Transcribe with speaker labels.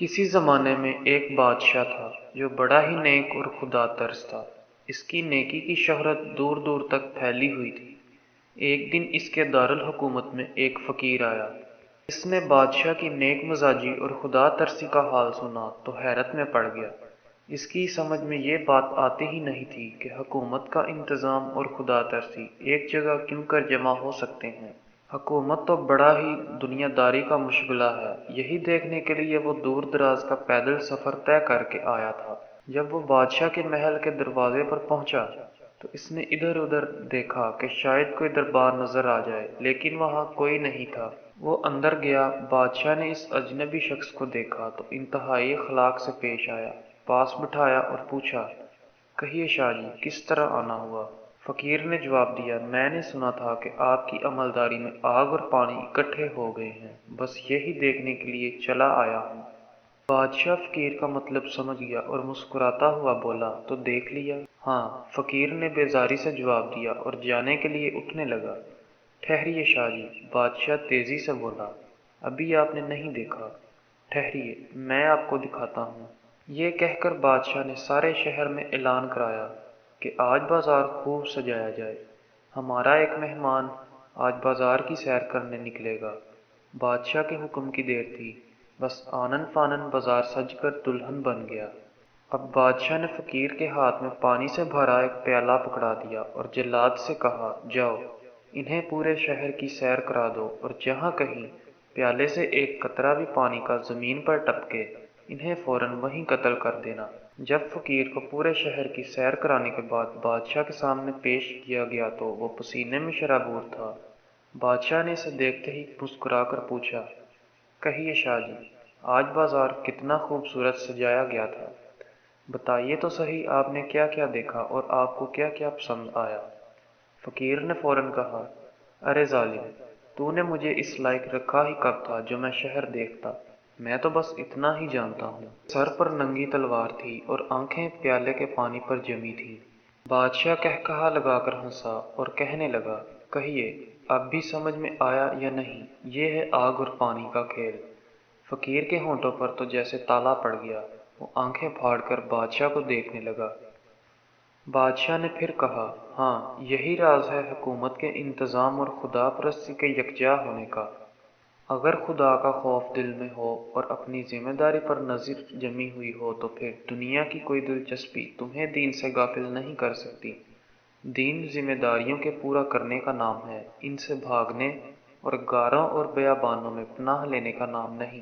Speaker 1: کسی زمانے میں ایک بادشاہ تھا جو بڑا ہی نیک اور خدا ترس تھا۔ اس کی نیکی کی شہرت دور دور تک پھیلی ہوئی تھی۔ ایک دن اس کے دارالحکومت میں ایک فقیر آیا۔ اس نے بادشاہ کی نیک مزاجی اور خدا ترسی کا حال سنا تو حیرت میں پڑ گیا۔ اس کی سمجھ میں یہ بات آتی ہی نہیں تھی کہ حکومت کا انتظام اور خدا ترسی ایک جگہ کیوں کر جمع ہو سکتے ہیں۔ حکومت تو بڑا ہی دنیا داری کا مشغلہ ہے، یہی دیکھنے کے لیے وہ دور دراز کا پیدل سفر طے کر کے آیا تھا۔ جب وہ بادشاہ کے محل کے دروازے پر پہنچا تو اس نے ادھر ادھر دیکھا کہ شاید کوئی دربار نظر آ جائے، لیکن وہاں کوئی نہیں تھا۔ وہ اندر گیا۔ بادشاہ نے اس اجنبی شخص کو دیکھا تو انتہائی اخلاق سے پیش آیا، پاس بٹھایا اور پوچھا، کہیے شاہ جی، کس طرح آنا ہوا؟ فقیر نے جواب دیا، میں نے سنا تھا کہ آپ کی عملداری میں آگ اور پانی اکٹھے ہو گئے ہیں، بس یہی دیکھنے کے لیے چلا آیا ہوں۔ بادشاہ فقیر کا مطلب سمجھ گیا اور مسکراتا ہوا بولا، تو دیکھ لیا؟ ہاں، فقیر نے بیزاری سے جواب دیا اور جانے کے لیے اٹھنے لگا۔ ٹھہریے شاہ جی، بادشاہ تیزی سے بولا، ابھی آپ نے نہیں دیکھا، ٹھہریے، میں آپ کو دکھاتا ہوں۔ یہ کہہ کر بادشاہ نے سارے شہر میں اعلان کرایا کہ آج بازار خوب سجایا جائے، ہمارا ایک مہمان آج بازار کی سیر کرنے نکلے گا۔ بادشاہ کے حکم کی دیر تھی، بس آنن فانن بازار سج کر دلہن بن گیا۔ اب بادشاہ نے فقیر کے ہاتھ میں پانی سے بھرا ایک پیالہ پکڑا دیا اور جلاد سے کہا، جاؤ، انہیں پورے شہر کی سیر کرا دو اور جہاں کہیں پیالے سے ایک قطرہ بھی پانی کا زمین پر ٹپکے، انہیں فوراً وہیں قتل کر دینا۔ جب فقیر کو پورے شہر کی سیر کرانے کے بعد بادشاہ کے سامنے پیش کیا گیا تو وہ پسینے میں شرابور تھا۔ بادشاہ نے اسے دیکھتے ہی مسکرا کر پوچھا، کہیے شاہ جی، آج بازار کتنا خوبصورت سجایا گیا تھا، بتائیے تو صحیح آپ نے کیا کیا دیکھا اور آپ کو کیا کیا پسند آیا؟ فقیر نے فوراً کہا، ارے ظالم، تو نے مجھے اس لائق رکھا ہی کب تھا جو میں شہر دیکھتا؟ میں تو بس اتنا ہی جانتا ہوں۔ سر پر ننگی تلوار تھی اور آنکھیں پیالے کے پانی پر جمی تھیں۔ بادشاہ قہقہا لگا کر ہنسا اور کہنے لگا، کہیے، اب بھی سمجھ میں آیا یا نہیں؟ یہ ہے آگ اور پانی کا کھیل۔ فقیر کے ہونٹوں پر تو جیسے تالا پڑ گیا، وہ آنکھیں پھاڑ کر بادشاہ کو دیکھنے لگا۔ بادشاہ نے پھر کہا، ہاں، یہی راز ہے حکومت کے انتظام اور خدا پرستی کے یکجا ہونے کا۔ اگر خدا کا خوف دل میں ہو اور اپنی ذمہ داری پر نظر جمی ہوئی ہو تو پھر دنیا کی کوئی دلچسپی تمہیں دین سے غافل نہیں کر سکتی۔ دین ذمہ داریوں کے پورا کرنے کا نام ہے، ان سے بھاگنے اور غاروں اور بیابانوں میں پناہ لینے کا نام نہیں۔